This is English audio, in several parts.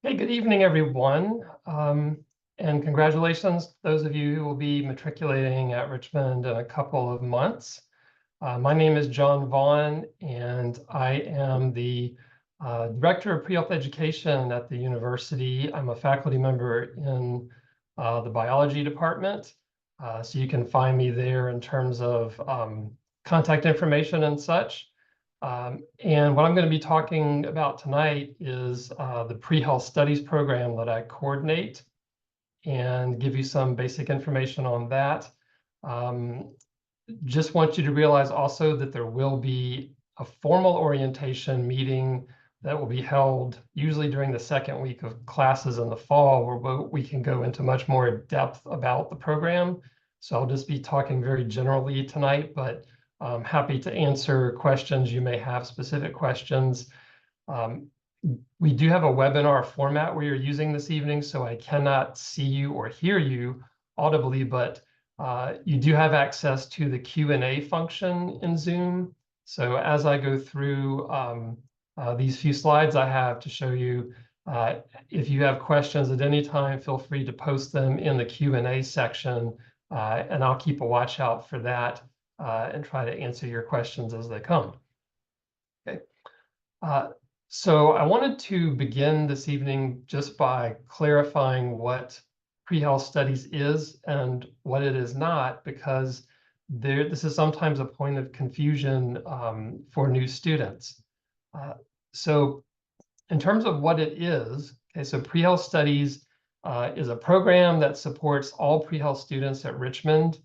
Hey, good evening, everyone. And congratulations, those of you who will be matriculating at Richmond in a couple of months. My name is John Vaughan, and I am the Director of Pre-Health Education at the university. I'm a faculty member in the biology department. So you can find me there in terms of contact information and such. And what I'm going to be talking about tonight is the pre-health studies program that I coordinate and give you some basic information on that. Just want you to realize also that there will be a formal orientation meeting that will be held usually during the second week of classes in the fall, where we can go into much more depth about the program. So I'll just be talking very generally tonight, but I'm happy to answer questions. You may have specific questions. We do have a webinar format we are using this evening, so I cannot see you or hear you audibly, but you do have access to the Q&A function in Zoom. So as I go through these few slides I have to show you, if you have questions at any time, feel free to post them in the Q&A section, and I'll keep a watch out for that and try to answer your questions as they come. Okay. So I wanted to begin this evening just by clarifying what pre-health studies is and what it is not, because this is sometimes a point of confusion for new students. So in terms of what it is, okay, so pre-health studies is a program that supports all pre-health students at Richmond.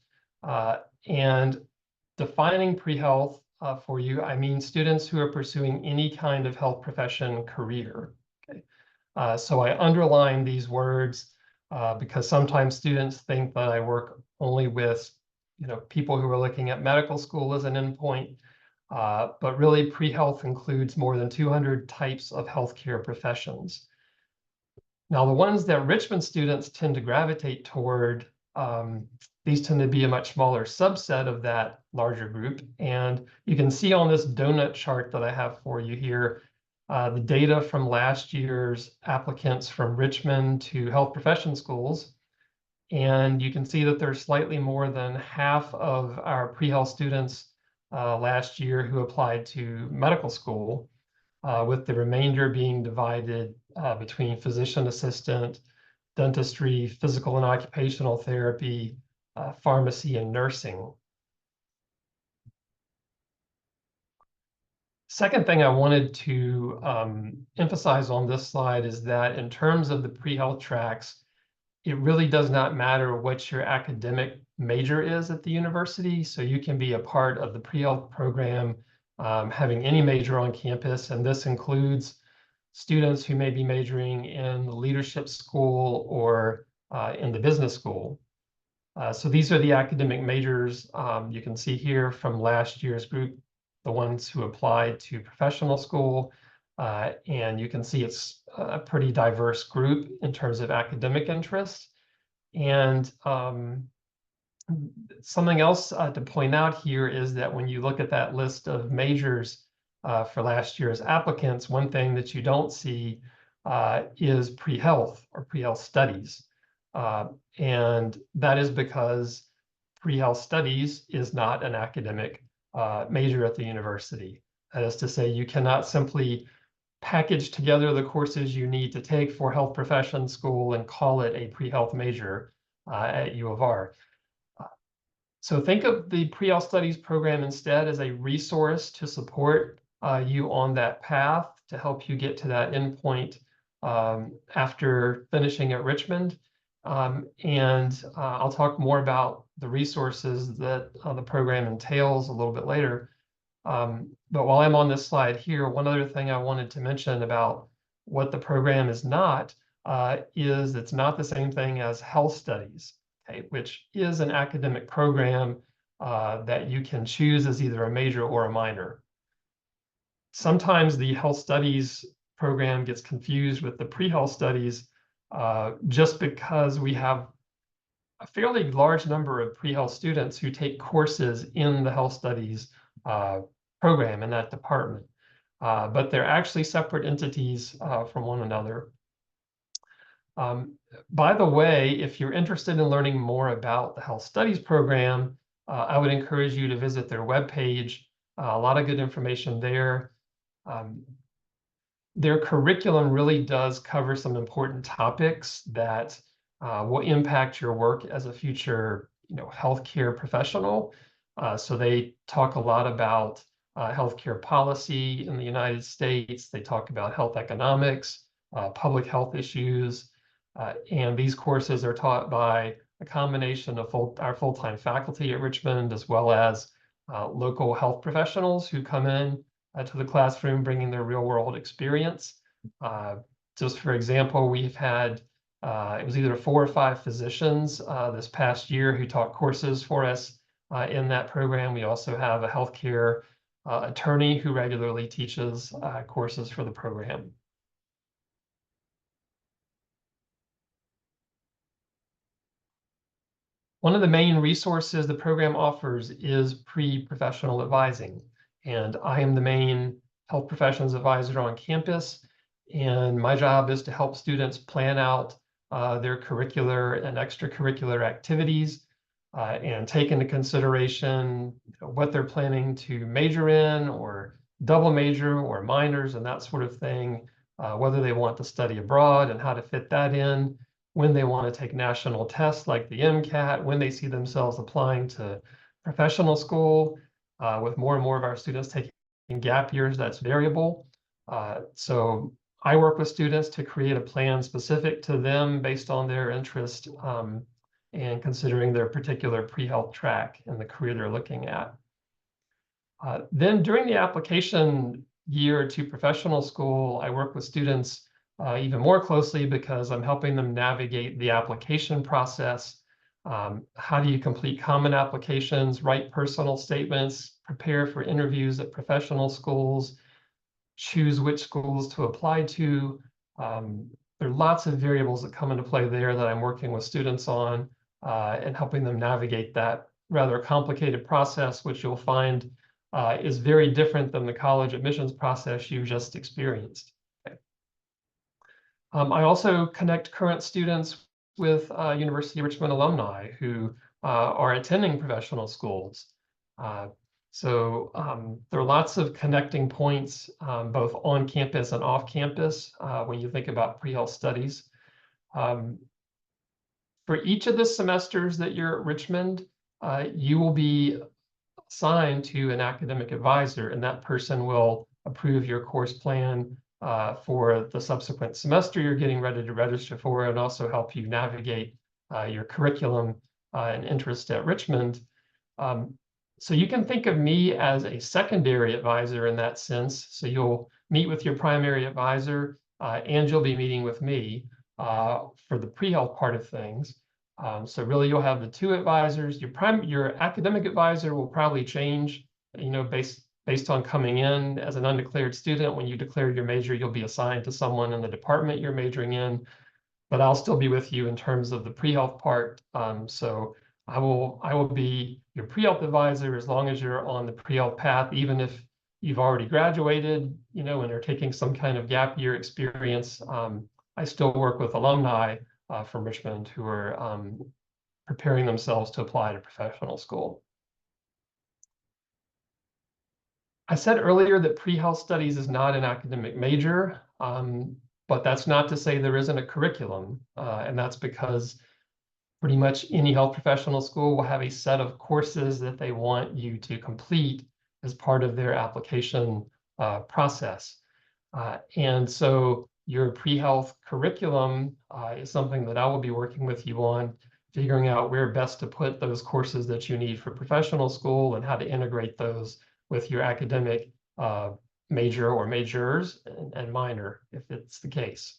And defining pre-health for you, I mean students who are pursuing any kind of health profession career. Okay, so I underline these words because sometimes students think that I work only with, people who are looking at medical school as an endpoint, but really pre-health includes more than 200 types of healthcare professions. Now, the ones that Richmond students tend to gravitate toward, these tend to be a much smaller subset of that larger group. And you can see on this donut chart that I have for you here, the data from last year's applicants from Richmond to health profession schools. And you can see that there's slightly more than half of our pre-health students last year who applied to medical school, with the remainder being divided between physician assistant, dentistry, physical and occupational therapy, pharmacy, and nursing. Second thing I wanted to emphasize on this slide is that in terms of the pre-health tracks, it really does not matter what your academic major is at the university. So you can be a part of the pre-health program having any major on campus, and this includes students who may be majoring in the leadership school or in the business school. So these are the academic majors you can see here from last year's group, the ones who applied to professional school. And you can see it's a pretty diverse group in terms of academic interest. And something else to point out here is that when you look at that list of majors for last year's applicants, one thing that you don't see is pre-health or pre-health studies. And that is because pre-health studies is not an academic major at the university. That is to say, you cannot simply package together the courses you need to take for health profession school and call it a pre-health major at U of R. So think of the pre-health studies program instead as a resource to support you on that path to help you get to that endpoint after finishing at Richmond. And I'll talk more about the resources that the program entails a little bit later. But while I'm on this slide here, one other thing I wanted to mention about what the program is not is it's not the same thing as health studies, okay, which is an academic program that you can choose as either a major or a minor. Sometimes the health studies program gets confused with the pre-health studies just because we have a fairly large number of pre-health students who take courses in the health studies program in that department. But they're actually separate entities from one another. By the way, if you're interested in learning more about the health studies program, I would encourage you to visit their webpage. A lot of good information there. Um, their curriculum really does cover some important topics that will impact your work as a future, healthcare professional. So they talk a lot about healthcare policy in the United States. They talk about health economics, public health issues, and these courses are taught by a combination of our full-time faculty at Richmond, as well as local health professionals who come in to the classroom, bringing their real-world experience. Just for example, we've had, it was either 4 or 5 physicians this past year who taught courses for us in that program. We also have a healthcare attorney who regularly teaches courses for the program. One of the main resources the program offers is pre-professional advising. And I am the main health professions advisor on campus. And my job is to help students plan out their curricular and extracurricular activities and take into consideration what they're planning to major in or double major or minors and that sort of thing, whether they want to study abroad and how to fit that in, when they want to take national tests like the MCAT, when they see themselves applying to professional school. With more and more of our students taking gap years, that's variable. So I work with students to create a plan specific to them based on their interest and considering their particular pre-health track and the career they're looking at. Then during the application year to professional school, I work with students even more closely because I'm helping them navigate the application process. How do you complete common applications, write personal statements, prepare for interviews at professional schools, choose which schools to apply to. There are lots of variables that come into play there that I'm working with students on and helping them navigate that rather complicated process, which you'll find is very different than the college admissions process you just experienced. Okay. I also connect current students with University of Richmond alumni who are attending professional schools. So there are lots of connecting points, both on campus and off campus, when you think about pre-health studies. For each of the semesters that you're at Richmond, you will be assigned to an academic advisor, and that person will approve your course plan for the subsequent semester you're getting ready to register for, and also help you navigate your curriculum and interest at Richmond. So you can think of me as a secondary advisor in that sense. So you'll meet with your primary advisor and you'll be meeting with me for the pre-health part of things. So really you'll have the 2 advisors. Your academic advisor will probably change, based on coming in as an undeclared student. When you declare your major, you'll be assigned to someone in the department you're majoring in, but I'll still be with you in terms of the pre-health part. So I will be your pre-health advisor as long as you're on the pre-health path, even if you've already graduated, and are taking some kind of gap year experience. I still work with alumni from Richmond who are preparing themselves to apply to professional school. I said earlier that pre-health studies is not an academic major, but that's not to say there isn't a curriculum, and that's because pretty much any health professional school will have a set of courses that they want you to complete as part of their application process. And so your pre-health curriculum is something that I will be working with you on, figuring out where best to put those courses that you need for professional school and how to integrate those with your academic major or majors and minor, if it's the case.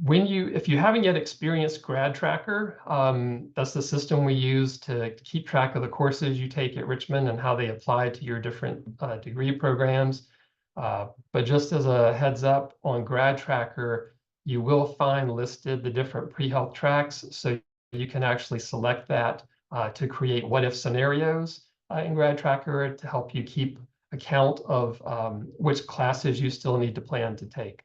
If you haven't yet experienced Grad Tracker, that's the system we use to keep track of the courses you take at Richmond and how they apply to your different degree programs. But just as a heads up, on Grad Tracker, you will find listed the different pre-health tracks, so you can actually select that to create what-if scenarios in Grad Tracker to help you keep account of which classes you still need to plan to take.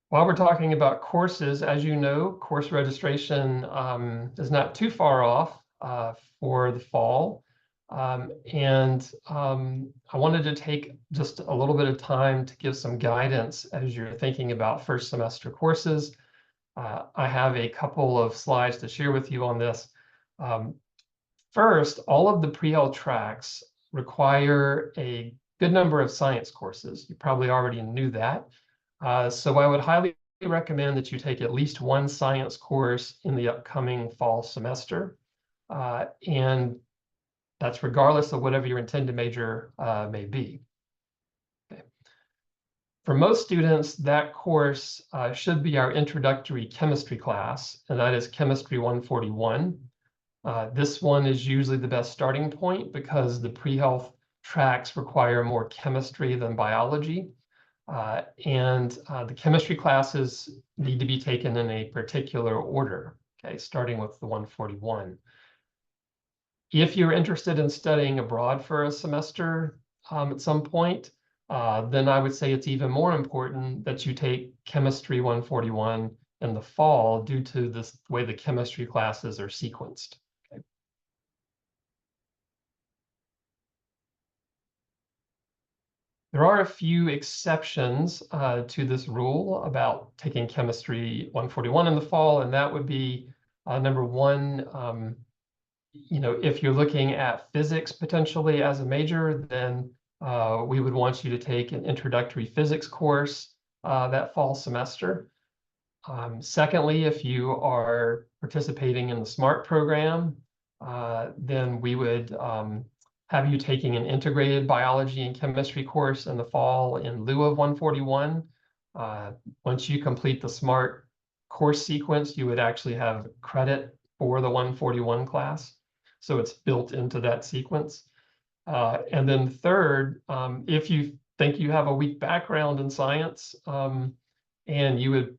While we're talking about courses, as you know, course registration is not too far off for the fall. I wanted to take just a little bit of time to give some guidance as you're thinking about first semester courses. I have a couple of slides to share with you on this. First, all of the pre-health tracks require a good number of science courses. You probably already knew that. So I would highly recommend that you take at least one science course in the upcoming fall semester. And that's regardless of whatever your intended major may be. Okay. For most students, that course should be our introductory chemistry class, and that is Chemistry 141. This one is usually the best starting point because the pre-health tracks require more chemistry than biology. The chemistry classes need to be taken in a particular order, okay, starting with the 141. If you're interested in studying abroad for a semester at some point, then I would say it's even more important that you take Chemistry 141 in the fall due to the way the chemistry classes are sequenced. Okay. There are a few exceptions to this rule about taking Chemistry 141 in the fall, and that would be number one, if you're looking at physics potentially as a major, then we would want you to take an introductory physics course that fall semester. Secondly, if you are participating in the SMART program, then we would have you taking an integrated biology and chemistry course in the fall in lieu of 141. Once you complete the SMART course sequence, you would actually have credit for the 141 class. So it's built into that sequence. And then third, if you think you have a weak background in science and you would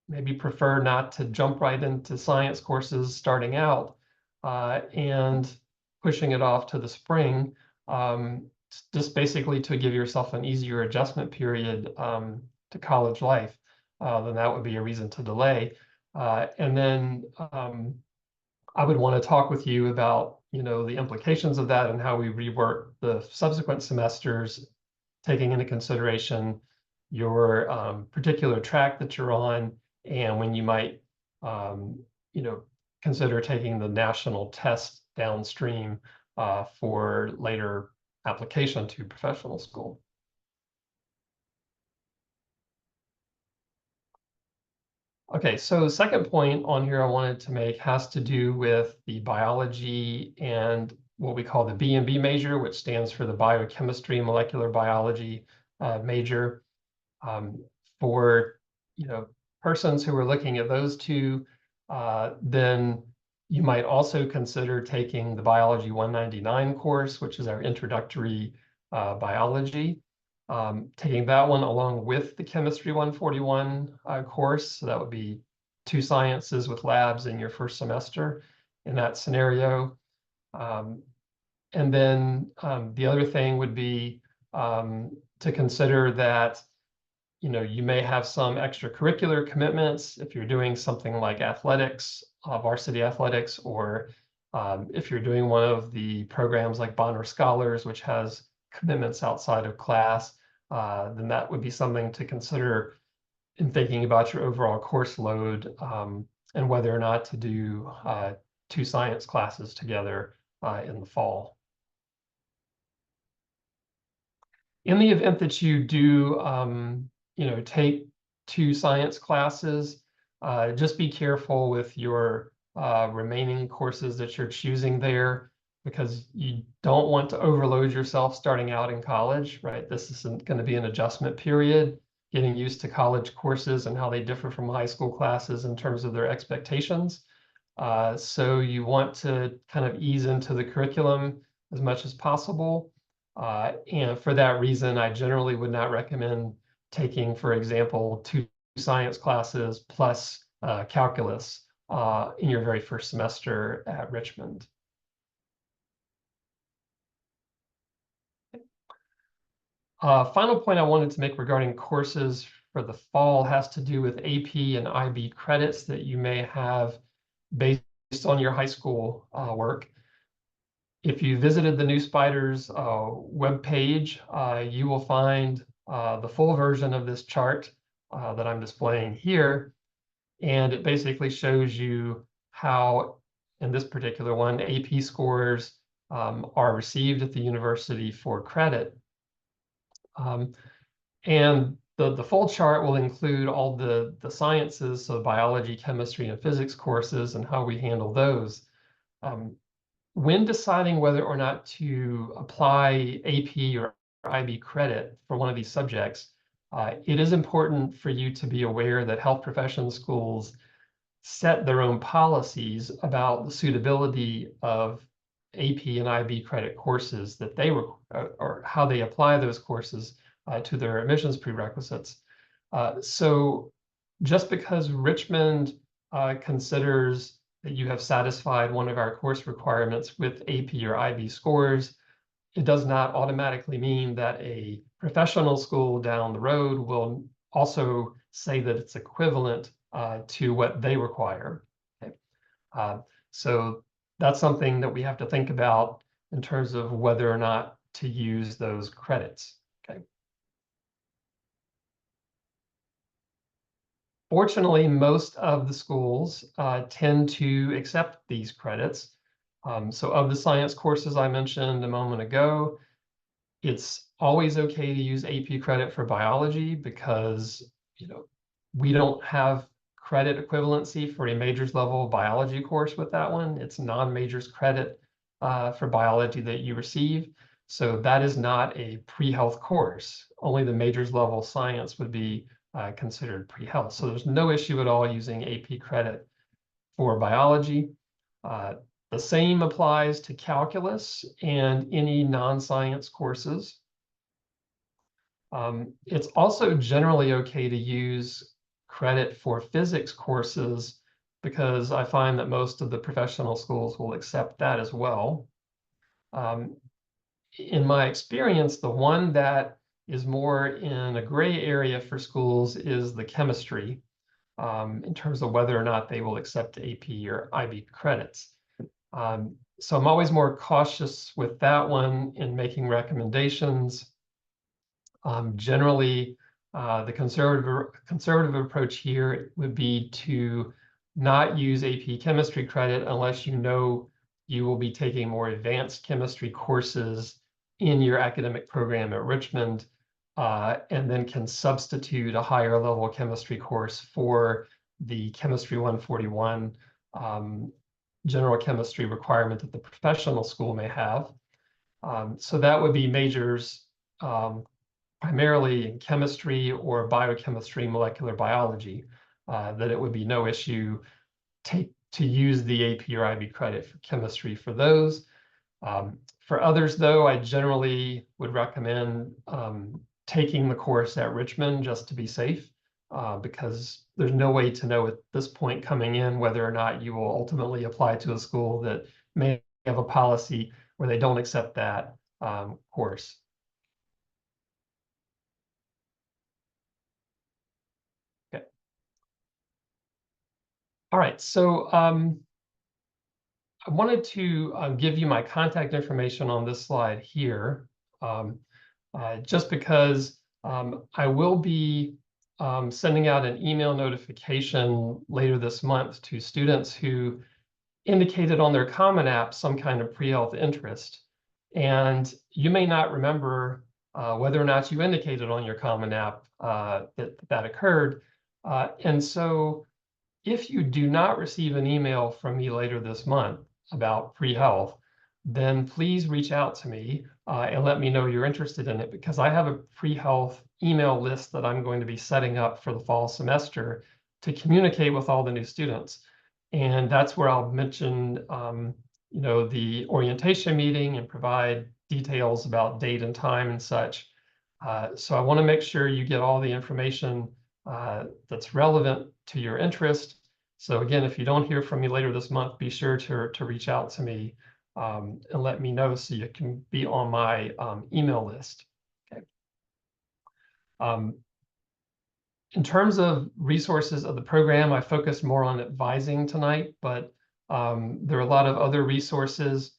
maybe prefer not to jump right into science courses starting out and pushing it off to the spring, just basically to give yourself an easier adjustment period to college life, then that would be a reason to delay. And then I would want to talk with you about, the implications of that and how we rework the subsequent semesters, taking into consideration your particular track that you're on and when you might, consider taking the national test downstream for later application to professional school. Okay, so the second point on here I wanted to make has to do with the biology and what we call the B&B major, which stands for the biochemistry and molecular biology major. For persons who are looking at those two, then you might also consider taking the Biology 199 course, which is our introductory biology. Taking that one along with the Chemistry 141 course. So that would be 2 sciences with labs in your first semester in that scenario. And then the other thing would be to consider that you may have some extracurricular commitments if you're doing something like athletics, varsity athletics, or if you're doing one of the programs like Bonner Scholars, which has commitments outside of class, then that would be something to consider in thinking about your overall course load and whether or not to do 2 science classes together in the fall. In the event that you do, take 2 science classes, just be careful with your remaining courses that you're choosing there, because you don't want to overload yourself starting out in college, right? This isn't going to be an adjustment period, getting used to college courses and how they differ from high school classes in terms of their expectations. So you want to kind of ease into the curriculum as much as possible. And for that reason, I generally would not recommend taking, for example, 2 science classes plus calculus in your very first semester at Richmond. Final point I wanted to make regarding courses for the fall has to do with AP and IB credits that you may have based on your high school work. If you visited the New Spiders webpage, you will find the full version of this chart that I'm displaying here. And it basically shows you how, in this particular one, AP scores are received at the university for credit. And the full chart will include all the sciences, so biology, chemistry, and physics courses, and how we handle those. When deciding whether or not to apply AP or IB credit for one of these subjects, it is important for you to be aware that health profession schools set their own policies about the suitability of AP and IB credit courses that they were, or how they apply those courses to their admissions prerequisites. So just because Richmond considers that you have satisfied one of our course requirements with AP or IB scores, it does not automatically mean that a professional school down the road will also say that it's equivalent to what they require. Okay. So that's something that we have to think about in terms of whether or not to use those credits. Okay. Fortunately, most of the schools tend to accept these credits. So of the science courses I mentioned a moment ago, it's always okay to use AP credit for biology because, we don't have credit equivalency for a majors level biology course with that one. It's non-majors credit for biology that you receive. So that is not a pre-health course. Only the majors level science would be considered pre-health. So there's no issue at all using AP credit for biology. The same applies to calculus and any non-science courses. It's also generally okay to use credit for physics courses because I find that most of the professional schools will accept that as well. In my experience, the one that is more in a gray area for schools is the chemistry in terms of whether or not they will accept AP or IB credits. So I'm always more cautious with that one in making recommendations. Generally, the conservative approach here would be to not use AP chemistry credit unless you know you will be taking more advanced chemistry courses in your academic program at Richmond, and then can substitute a higher level chemistry course for the Chemistry 141 general chemistry requirement that the professional school may have. So that would be majors primarily in chemistry or biochemistry, molecular biology, that it would be no issue to use the AP or IB credit for chemistry for those. For others, though, I generally would recommend taking the course at Richmond just to be safe, because there's no way to know at this point coming in whether or not you will ultimately apply to a school that may have a policy where they don't accept that course. Okay. All right, so I wanted to give you my contact information on this slide here, just because I will be sending out an email notification later this month to students who indicated on their Common App some kind of pre-health interest. And you may not remember whether or not you indicated on your Common App that occurred. And so if you do not receive an email from me later this month about pre-health, then please reach out to me and let me know you're interested in it, because I have a pre-health email list that I'm going to be setting up for the fall semester to communicate with all the new students. And that's where I'll mention, the orientation meeting and provide details about date and time and such. So I want to make sure you get all the information that's relevant to your interest. So again, if you don't hear from me later this month, be sure to reach out to me and let me know so you can be on my email list. Okay. In terms of resources of the program, I focused more on advising tonight, but there are a lot of other resources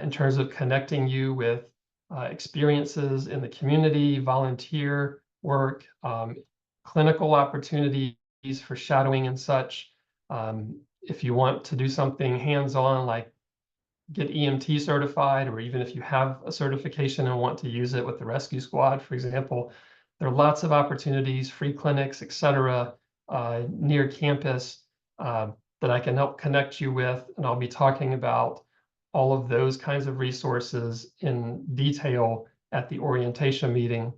in terms of connecting you with experiences in the community, volunteer work, clinical opportunities for shadowing and such. If you want to do something hands-on, like get EMT certified, or even if you have a certification and want to use it with the rescue squad, for example, there are lots of opportunities, free clinics, et cetera, near campus that I can help connect you with. And I'll be talking about all of those kinds of resources in detail at the orientation meeting.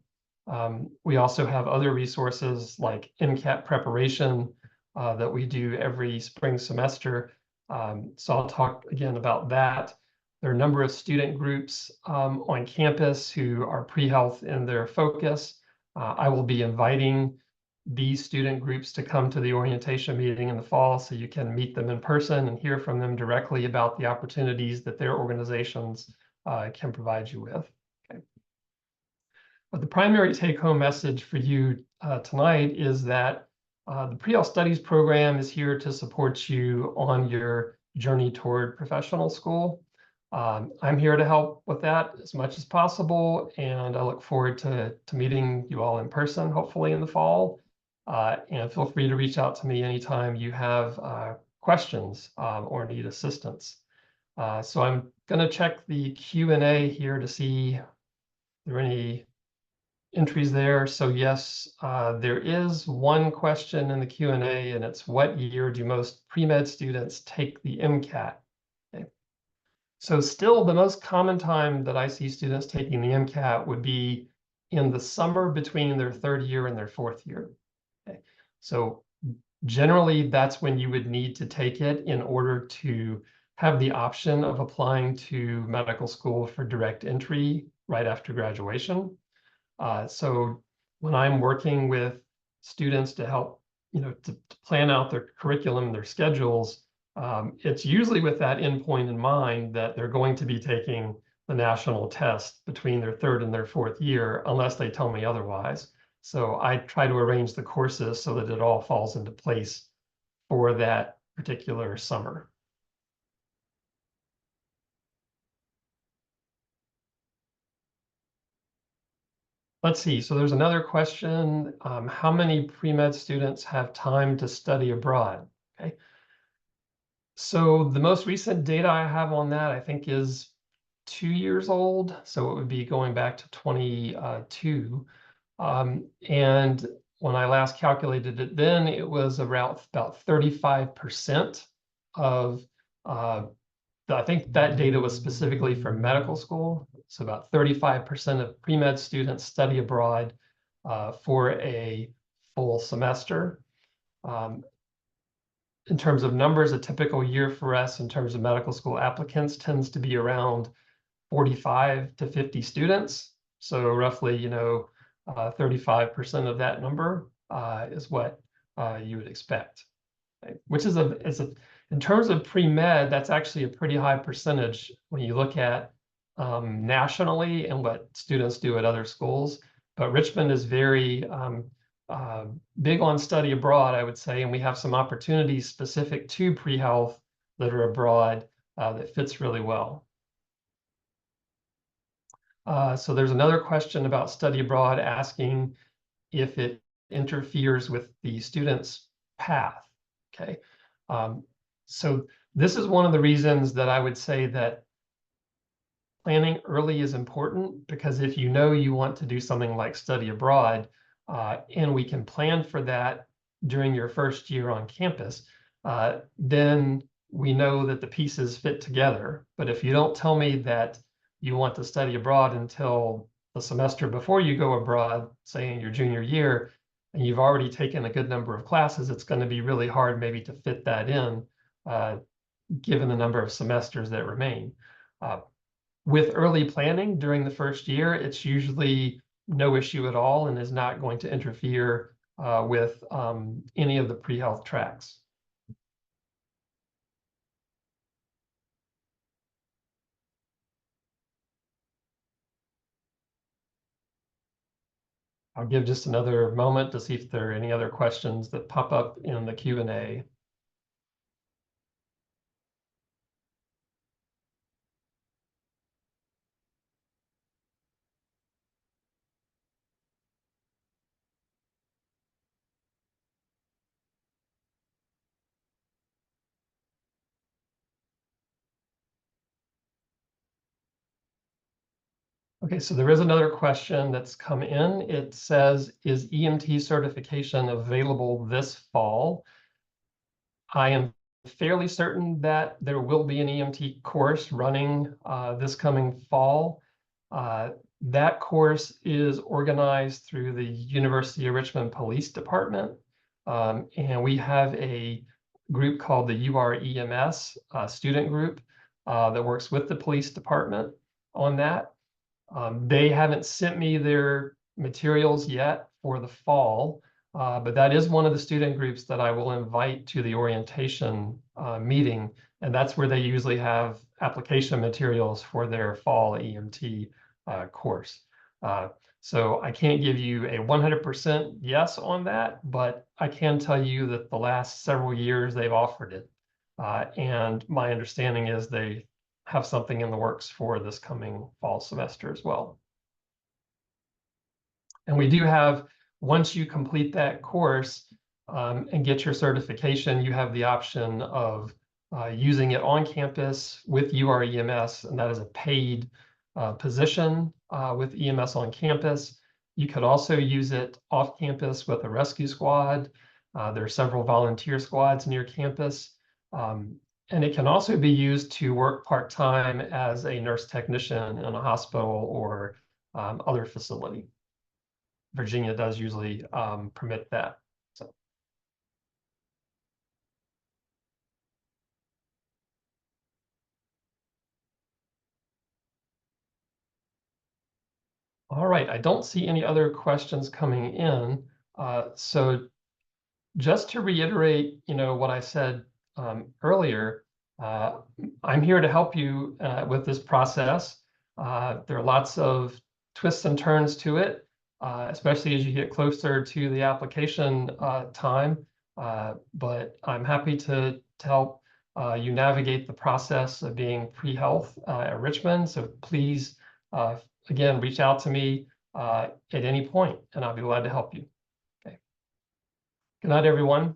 We also have other resources like MCAT preparation that we do every spring semester. So I'll talk again about that. There are a number of student groups on campus who are pre-health in their focus. I will be inviting these student groups to come to the orientation meeting in the fall so you can meet them in person and hear from them directly about the opportunities that their organizations can provide you with. Okay. But the primary take-home message for you tonight is that the pre-health studies program is here to support you on your journey toward professional school. I'm here to help with that as much as possible, and I look forward to meeting you all in person, hopefully in the fall. And feel free to reach out to me anytime you have questions or need assistance. So I'm going to check the Q&A here to see if there are any entries there. So yes, there is one question in the Q&A, and it's what year do most pre-med students take the MCAT? Okay. So still the most common time that I see students taking the MCAT would be in the summer between their third year and their fourth year. Okay. So generally that's when you would need to take it in order to have the option of applying to medical school for direct entry right after graduation. So when I'm working with students to help, to plan out their curriculum, their schedules, it's usually with that endpoint in mind that they're going to be taking the national test between their third and their fourth year, unless they tell me otherwise. So I try to arrange the courses so that it all falls into place for that particular summer. Let's see. So there's another question. How many pre-med students have time to study abroad? Okay. So the most recent data I have on that, I think, is 2 years old. So it would be going back to 22. And when I last calculated it then, it was around about 35% of, I think that data was specifically for medical school. So about 35% of pre-med students study abroad for a full semester. In terms of numbers, a typical year for us in terms of medical school applicants tends to be around 45 to 50 students. So roughly, 35% of that number is what you would expect, right? Which is in terms of pre-med, that's actually a pretty high percentage when you look at nationally and what students do at other schools. But Richmond is very big on study abroad, I would say, and we have some opportunities specific to pre-health that are abroad that fits really well. So there's another question about study abroad asking if it interferes with the student's path. Okay. So this is one of the reasons that I would say that planning early is important, because if you know you want to do something like study abroad, and we can plan for that during your first year on campus, then we know that the pieces fit together. But if you don't tell me that you want to study abroad until the semester before you go abroad, say in your junior year, and you've already taken a good number of classes, it's going to be really hard maybe to fit that in, given the number of semesters that remain. With early planning during the first year, it's usually no issue at all and is not going to interfere with any of the pre-health tracks. I'll give just another moment to see if there are any other questions that pop up in the Q&A. Okay, so there is another question that's come in. It says, is EMT certification available this fall? I am fairly certain that there will be an EMT course running this coming fall. That course is organized through the University of Richmond Police Department. And we have a group called the UREMS student group that works with the police department on that. They haven't sent me their materials yet for the fall, but that is one of the student groups that I will invite to the orientation meeting. And that's where they usually have application materials for their fall EMT course. So I can't give you a 100% yes on that, but I can tell you that the last several years they've offered it. And my understanding is they have something in the works for this coming fall semester as well. And we do have, once you complete that course and get your certification, you have the option of using it on campus with UREMS, and that is a paid position with EMS on campus. You could also use it off campus with a rescue squad. There are several volunteer squads near campus. And it can also be used to work part-time as a nurse technician in a hospital or other facility. Virginia does usually permit that. So. All right, I don't see any other questions coming in. So just to reiterate, what I said earlier, I'm here to help you with this process. There are lots of twists and turns to it, especially as you get closer to the application time. But I'm happy to help you navigate the process of being pre-health at Richmond. So please, again, reach out to me at any point, and I'll be glad to help you. Okay. Good night, everyone.